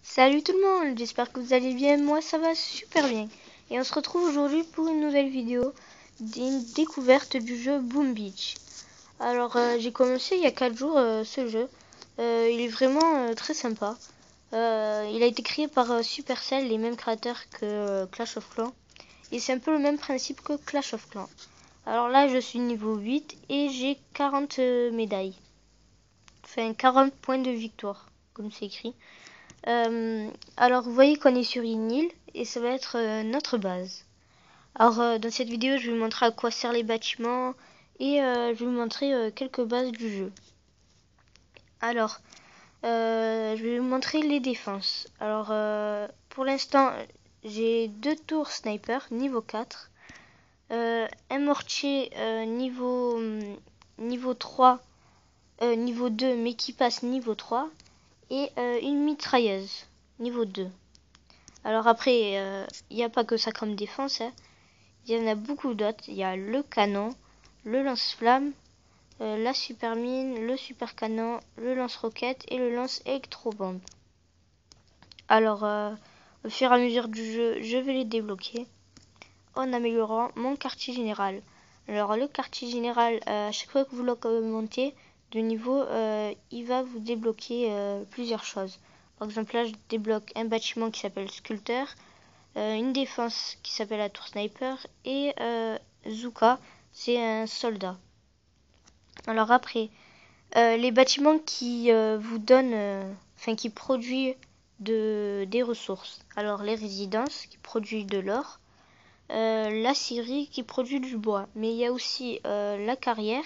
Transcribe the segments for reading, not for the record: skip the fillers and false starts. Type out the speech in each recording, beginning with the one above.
Salut tout le monde, j'espère que vous allez bien, moi ça va super bien. Et on se retrouve aujourd'hui pour une nouvelle vidéo d'une découverte du jeu Boom Beach. Alors j'ai commencé il y a 4 jours ce jeu, il est vraiment très sympa. Il a été créé par Supercell, les mêmes créateurs que Clash of Clans. Et c'est un peu le même principe que Clash of Clans. Alors là je suis niveau 8 et j'ai 40 médailles. Enfin 40 points de victoire, comme c'est écrit. Alors vous voyez qu'on est sur une île et ça va être notre base. Alors dans cette vidéo je vais vous montrer à quoi servent les bâtiments et je vais vous montrer quelques bases du jeu. Alors je vais vous montrer les défenses. Alors pour l'instant j'ai 2 tours sniper niveau 4, un mortier niveau 3, niveau 2 mais qui passe niveau 3 et une mitrailleuse niveau 2. Alors après, il n'y a pas que ça comme défense, hein. Il y en a beaucoup d'autres. Il y a le canon, le lance-flamme, la super mine, le super canon, le lance-roquette et le lance-électro-bombe. Alors, au fur et à mesure du jeu, je vais les débloquer en améliorant mon quartier général. Alors, le quartier général, à chaque fois que vous l'augmentez de niveau, il va vous débloquer plusieurs choses. Par exemple, là, je débloque un bâtiment qui s'appelle Sculpteur, une défense qui s'appelle la tour sniper et Zuka, c'est un soldat. Alors après, les bâtiments qui vous donnent, qui produisent des ressources. Alors les résidences qui produisent de l'or, la scierie qui produit du bois, mais il y a aussi la carrière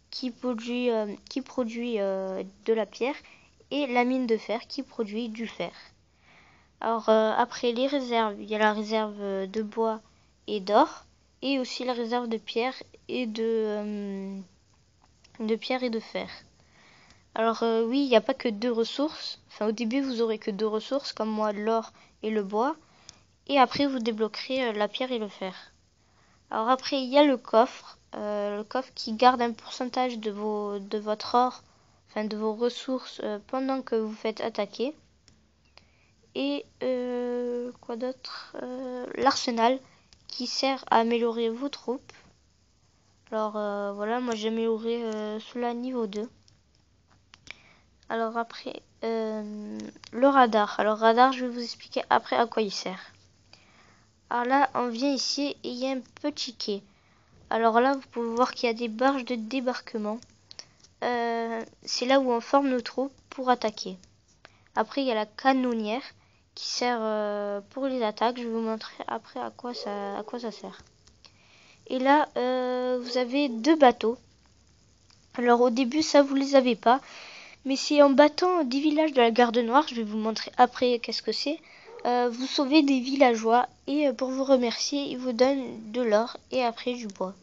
qui produit de la pierre et la mine de fer qui produit du fer. Alors après les réserves, il y a la réserve de bois et d'or et aussi la réserve de pierre et de fer. Alors oui, il n'y a pas que 2 ressources. Enfin au début vous aurez que 2 ressources comme moi, l'or et le bois. Et après vous débloquerez la pierre et le fer. Alors après il y a le coffre qui garde un pourcentage de votre or, de vos ressources pendant que vous faites attaquer. Et quoi d'autre, l'arsenal qui sert à améliorer vos troupes. Alors voilà, moi j'ai amélioré cela niveau 2. Alors après, le radar. Alors radar, je vais vous expliquer après à quoi il sert. Alors là, on vient ici et il y a un petit quai. Alors là, vous pouvez voir qu'il y a des barges de débarquement. C'est là où on forme nos troupes pour attaquer. Après, il y a la canonnière qui sert pour les attaques. Je vais vous montrer après à quoi ça sert. Et là, vous avez 2 bateaux. Alors au début, ça vous les avez pas. Mais c'est en battant des villages de la Garde Noire, je vais vous montrer après qu'est-ce que c'est. Vous sauvez des villageois et pour vous remercier, ils vous donnent de l'or et après du bois.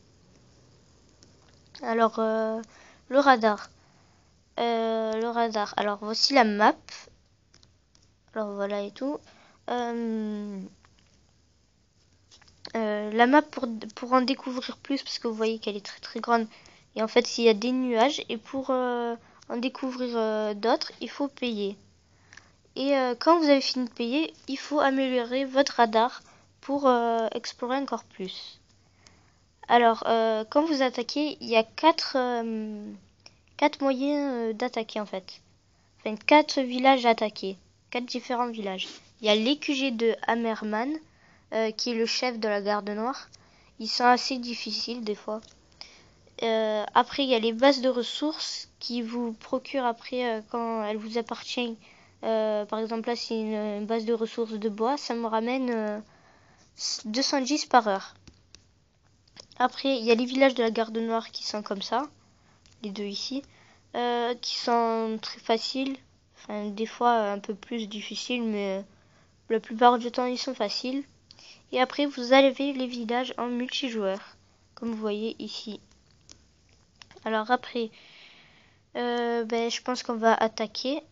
Alors, le radar. Alors voici la map. Alors voilà et tout. La map pour en découvrir plus, parce que vous voyez qu'elle est très très grande. Et en fait, il y a des nuages. Et pour en découvrir d'autres, il faut payer. Et quand vous avez fini de payer, il faut améliorer votre radar pour explorer encore plus. Alors, quand vous attaquez, il y a 4 moyens d'attaquer en fait. Enfin, 4 villages à attaquer. 4 différents villages. Il y a l'EQG de Hammerman, qui est le chef de la Garde Noire. Ils sont assez difficiles des fois. Après, il y a les bases de ressources qui vous procurent après, quand elles vous appartiennent. Par exemple, là, c'est une base de ressources de bois. Ça me ramène 210 par heure. Après, il y a les villages de la Garde Noire qui sont comme ça. Les 2 ici. Qui sont très faciles. Enfin, des fois, un peu plus difficiles, mais la plupart du temps, ils sont faciles. Et après, vous avez les villages en multijoueur, comme vous voyez ici. Alors après, je pense qu'on va attaquer.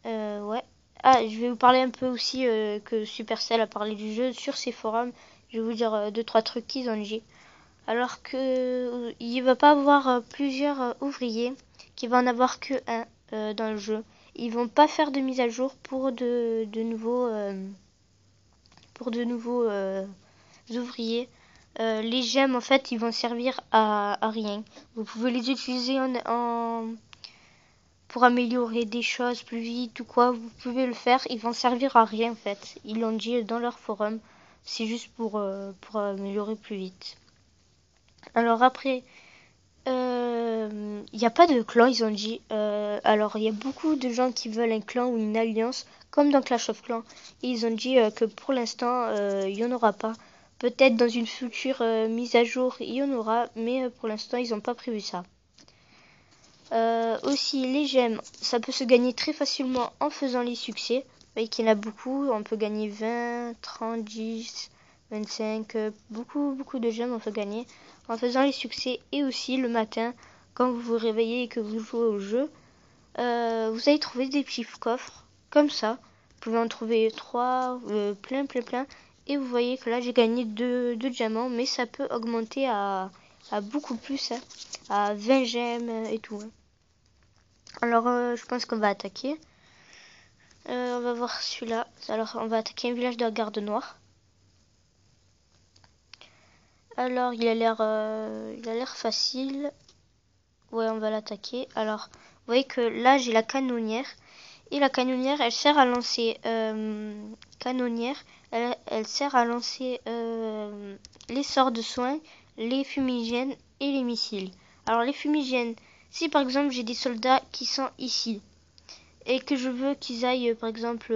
Ouais. Ah, je vais vous parler un peu aussi que Supercell a parlé du jeu sur ses forums. Je vais vous dire 2-3 trucs qu'ils ont dit. Alors que il va pas avoir plusieurs ouvriers, qu'il va en avoir que un dans le jeu. ils vont pas faire de mise à jour pour de nouveaux ouvriers. Les gemmes, en fait, ils vont servir à rien. Vous pouvez les utiliser pour améliorer des choses plus vite ou quoi. Vous pouvez le faire. Ils vont servir à rien, en fait. Ils l'ont dit dans leur forum. C'est juste pour améliorer plus vite. Alors après, il n'y a pas de clan, ils ont dit. Alors, il y a beaucoup de gens qui veulent un clan ou une alliance, comme dans Clash of Clans. Et ils ont dit que pour l'instant, il n'y en aura pas. Peut-être dans une future mise à jour, il y en aura, mais pour l'instant, ils n'ont pas prévu ça. Aussi, les gemmes, ça peut se gagner très facilement en faisant les succès. Vous voyez qu'il y en a beaucoup, on peut gagner 20, 30, 10, 25, beaucoup de gemmes on peut gagner en faisant les succès. Et aussi le matin, quand vous vous réveillez et que vous jouez au jeu, vous allez trouver des petits coffres comme ça. Vous pouvez en trouver 3, plein. Et vous voyez que là j'ai gagné 2 diamants, mais ça peut augmenter à beaucoup plus, hein, à 20 gemmes et tout. Hein. Alors je pense qu'on va attaquer. On va voir celui-là. Alors on va attaquer un village de la garde noire. Alors il a l'air facile. Ouais, on va l'attaquer. Alors vous voyez que là j'ai la canonnière. Et la canonnière, elle sert à lancer elle sert à lancer les sorts de soins, les fumigènes et les missiles. Alors les fumigènes, si par exemple j'ai des soldats qui sont ici et que je veux qu'ils aillent par exemple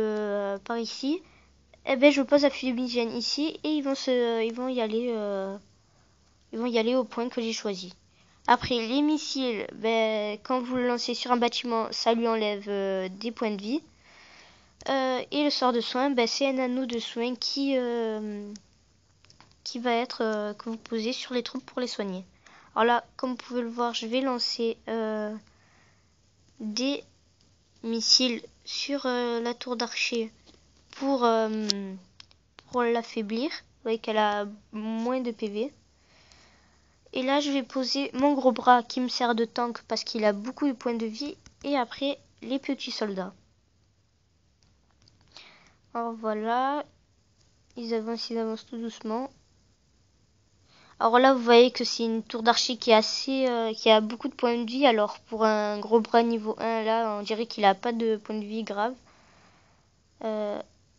par ici, eh ben je pose la fumigène ici et ils vont y aller au point que j'ai choisi. Après, les missiles, quand vous le lancez sur un bâtiment, ça lui enlève des points de vie. Et le sort de soin, c'est un anneau de soin qui va être que vous posez sur les troupes pour les soigner. Alors là, comme vous pouvez le voir, je vais lancer des missiles sur la tour d'archer pour l'affaiblir. Vous voyez qu'elle a moins de PV. Et là, je vais poser mon gros bras qui me sert de tank parce qu'il a beaucoup de points de vie. Et après, les petits soldats. Alors voilà, ils avancent tout doucement. Alors là, vous voyez que c'est une tour d'archer qui est qui a beaucoup de points de vie. Alors pour un gros bras niveau 1, là, on dirait qu'il a pas de points de vie grave.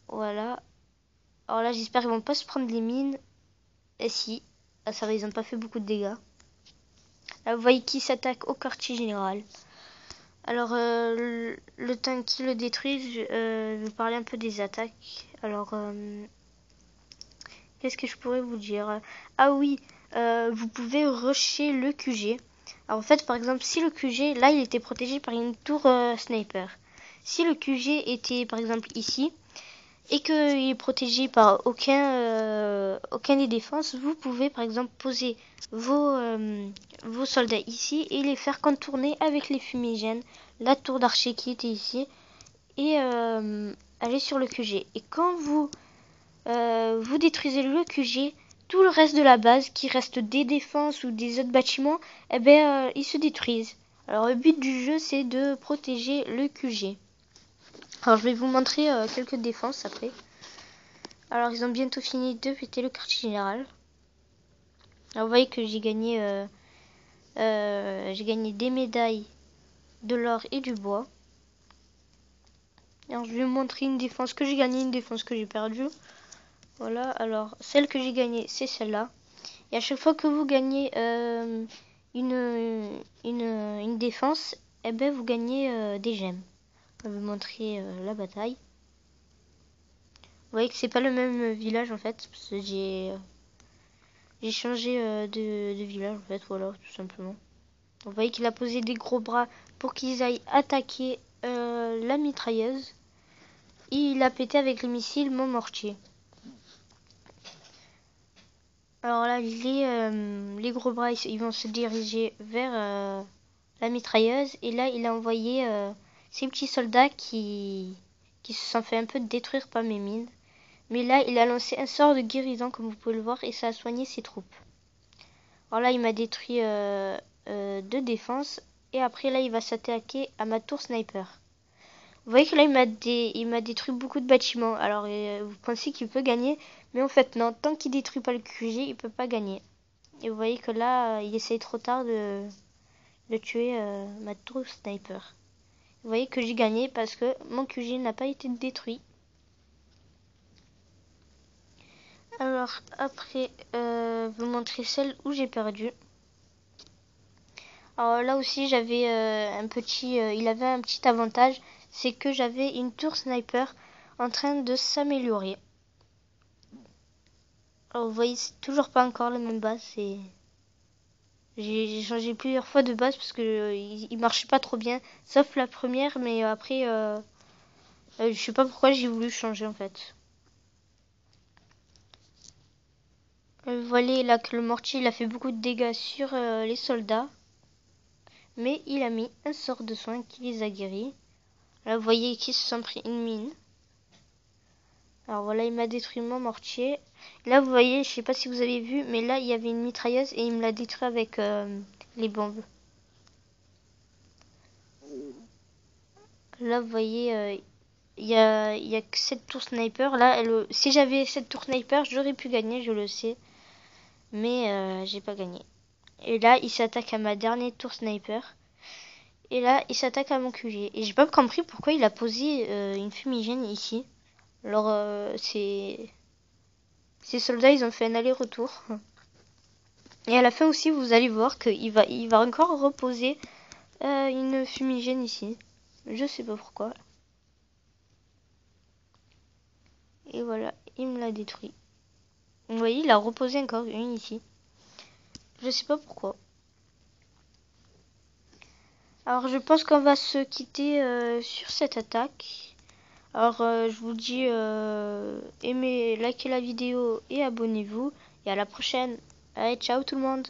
Voilà. Alors là, j'espère qu'ils vont pas se prendre les mines. Et si, ça va, ils ont pas fait beaucoup de dégâts. Là, vous voyez qui s'attaque au quartier général. Alors, le temps qui le détruit, je vais parler un peu des attaques. Alors, qu'est-ce que je pourrais vous dire? Ah oui, vous pouvez rusher le QG. Alors, en fait, par exemple, si le QG, là, il était protégé par une tour sniper. Si le QG était, par exemple, ici, et qu'il est protégé par aucun des défenses, vous pouvez par exemple poser vos soldats ici et les faire contourner avec les fumigènes la tour d'archer qui était ici et aller sur le QG. Et quand vous détruisez le QG, tout le reste de la base qui reste des défenses ou des autres bâtiments, ils se détruisent. Alors le but du jeu c'est de protéger le QG. Alors je vais vous montrer quelques défenses après. Alors ils ont bientôt fini de péter le quartier général. Alors vous voyez que j'ai gagné des médailles, de l'or et du bois. Alors je vais vous montrer une défense que j'ai gagnée, une défense que j'ai perdue. Voilà, alors celle que j'ai gagnée c'est celle-là. Et à chaque fois que vous gagnez une défense, vous gagnez des gemmes. Je vais vous montrer la bataille. Vous voyez que c'est pas le même village en fait, parce que j'ai changé de village en fait, voilà, tout simplement. Vous voyez qu'il a posé des gros bras pour qu'ils aillent attaquer la mitrailleuse. Et il a pété avec les missiles mon mortier. Alors là, les gros bras, ils vont se diriger vers la mitrailleuse. Et là, il a envoyé ces petits soldats qui se sont fait un peu détruire par mes mines. Mais là, il a lancé un sort de guérison, comme vous pouvez le voir, et ça a soigné ses troupes. Alors là, il m'a détruit 2 défenses. Et après, là, il va s'attaquer à ma tour sniper. Vous voyez que là, il m'a détruit beaucoup de bâtiments. Alors, vous pensez qu'il peut gagner, mais en fait, non. Tant qu'il détruit pas le QG, il peut pas gagner. Et vous voyez que là, il essaye trop tard de tuer ma tour sniper. Vous voyez que j'ai gagné parce que mon QG n'a pas été détruit. Alors, après, vous montrer celle où j'ai perdu. Alors là aussi, j'avais il avait un petit avantage, c'est que j'avais une tour sniper en train de s'améliorer. Alors vous voyez, c'est toujours pas encore la même base. J'ai changé plusieurs fois de base parce que il marchait pas trop bien, sauf la première, mais après, je sais pas pourquoi j'ai voulu changer en fait. Vous voyez là que le mortier il a fait beaucoup de dégâts sur les soldats, mais il a mis un sort de soin qui les a guéris. Là vous voyez qu'ils se sont pris une mine. Alors voilà, il m'a détruit mon mortier. Là, vous voyez, je sais pas si vous avez vu, mais là, il y avait une mitrailleuse et il me l'a détruit avec les bombes. Là, vous voyez, il y a que cette tour sniper. Là, si j'avais cette tour sniper, j'aurais pu gagner, je le sais. Mais j'ai pas gagné. Et là, il s'attaque à ma dernière tour sniper. Et là, il s'attaque à mon QG. Et j'ai pas compris pourquoi il a posé une fumigène ici. Alors, ces soldats, ils ont fait un aller-retour. Et à la fin aussi, vous allez voir qu'il il va encore reposer une fumigène ici. Je sais pas pourquoi. Et voilà, il me l'a détruit. Vous voyez, il a reposé encore une ici. Je sais pas pourquoi. Alors je pense qu'on va se quitter sur cette attaque. Alors je vous dis aimez, likez la vidéo et abonnez-vous. Et à la prochaine. Allez, ciao tout le monde.